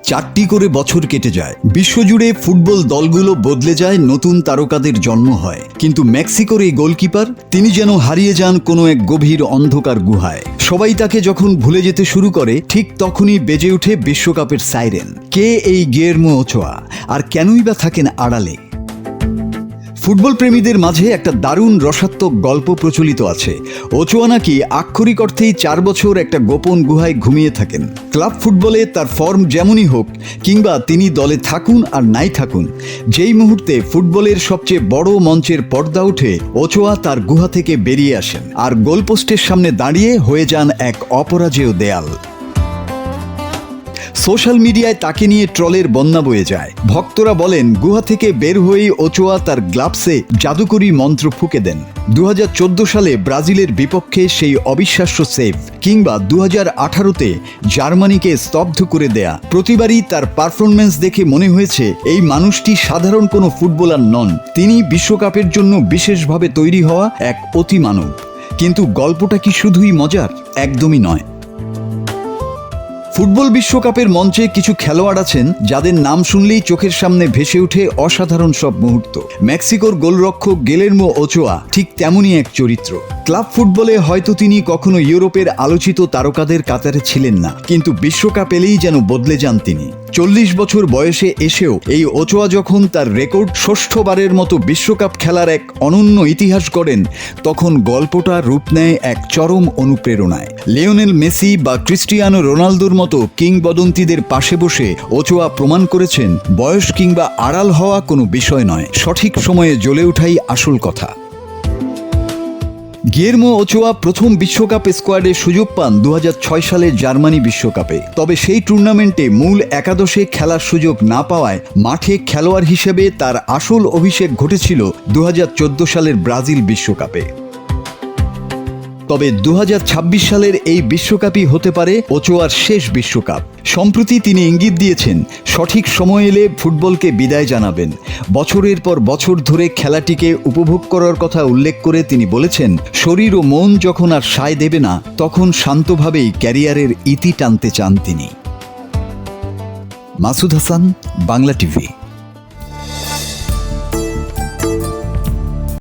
4টি করে বছর কেটে যায়, বিশ্বজুড়ে ফুটবল দলগুলো বদলে যায়, নতুন তারকাদের জন্ম হয়, কিন্তু মেক্সিকোর এই গোলকিপার তিনি যেন হারিয়ে যান কোনো এক গভীর অন্ধকার গুহায়। সবাই তাকে যখন ভুলে যেতে শুরু করে, ঠিক তখনই বেজে ওঠে বিশ্বকাপের সাইরেন। কে এই গিয়ের্মো ওচোয়া, আর কেনই বা থাকেন আড়ালে? ফুটবল প্রেমীদের মাঝে একটা দারুণ রসাত্মক গল্প প্রচলিত আছে। ওচোয়া নাকি আক্ষরিক অর্থেই 4 বছর একটা গোপন গুহায় ঘুমিয়ে থাকেন। ক্লাব ফুটবলে তার ফর্ম যেমনই হোক, কিংবা তিনি দলে থাকুন আর নাই থাকুন, যেই মুহূর্তে ফুটবলের সবচেয়ে বড় মঞ্চের পর্দা ওঠে, ওচোয়া তার গুহা থেকে বেরিয়ে আসেন আর গোলপোস্টের সামনে দাঁড়িয়ে হয়ে যান এক অপরাজেয় দেয়াল। সোশ্যাল মিডিয়ায় তাকে নিয়ে ট্রলের বন্যা বয়ে যায়। ভক্তরা বলেন, গুহা থেকে বের হয়েই ওচোয়া তার গ্লাভসে জাদুকরি মন্ত্র ফুঁকে দেন। 2014 সালে ব্রাজিলের বিপক্ষে সেই অবিশ্বাস্য সেভ, কিংবা 2018-তে জার্মানিকে স্তব্ধ করে দেয়া, প্রতিবারই তার পারফরমেন্স দেখে মনে হয়েছে এই মানুষটি সাধারণ কোনো ফুটবলার নন, তিনি বিশ্বকাপের জন্য বিশেষভাবে তৈরি হওয়া এক অতিমানব। কিন্তু গল্পটা কি শুধুই মজার? একদমই নয়। ফুটবল বিশ্বকাপের মঞ্চে কিছু খেলোয়াড় আছেন যাদের নাম শুনলেই চোখের সামনে ভেসে ওঠে অসাধারণ সব মুহূর্ত। মেক্সিকোর গোলরক্ষক গিলের্মো ওচোয়া ঠিক তেমনই এক চরিত্র। ক্লাব ফুটবলে হয়তো তিনি কখনো ইউরোপের আলোচিত তারকাদের কাতারে ছিলেন না, কিন্তু বিশ্বকাপ এলেই যেন বদলে যান তিনি। 40 বছর বয়সে এসেও এই ওচোয়া যখন তার রেকর্ড 6ঠবারের মতো বিশ্বকাপ খেলার এক অনন্য ইতিহাস গড়েন, তখন গল্পটা রূপ নেয় এক চরম অনুপ্রেরণায়। লিওনেল মেসি বা ক্রিস্টিয়ানো রোনালদোর মতো কিংবদন্তিদের পাশে বসে ওচোয়া প্রমাণ করেছেন, বয়স কিংবা আড়াল হওয়া কোনো বিষয় নয়, সঠিক সময়ে জ্বলে ওঠাই আসল কথা। গিয়ের্মো ওচোয়া প্রথম বিশ্বকাপ স্কোয়াডে সুযোগ পান 2006 সালের জার্মানি বিশ্বকাপে। তবে সেই টুর্নামেন্টে মূল একাদশে খেলার সুযোগ না পাওয়ায় মাঠে খেলোয়াড় হিসেবে তার আসল অভিষেক ঘটেছিল 2014 সালের ব্রাজিল বিশ্বকাপে। তবে 2026 সালের এই বিশ্বকাপই হতে পারে ওচোয়ার শেষ বিশ্বকাপ। সম্প্রতি তিনি ইঙ্গিত দিয়েছেন, সঠিক সময় এলে ফুটবলকে বিদায় জানাবেন। বছরের পর বছর ধরে খেলাটিকে উপভোগ করার কথা উল্লেখ করে তিনি বলেছেন, শরীর ও মন যখন আর সায় দেবে না, তখন শান্তভাবেই ক্যারিয়ারের ইতি টানতে চান তিনি। মাসুদ হাসান, বাংলা টিভি।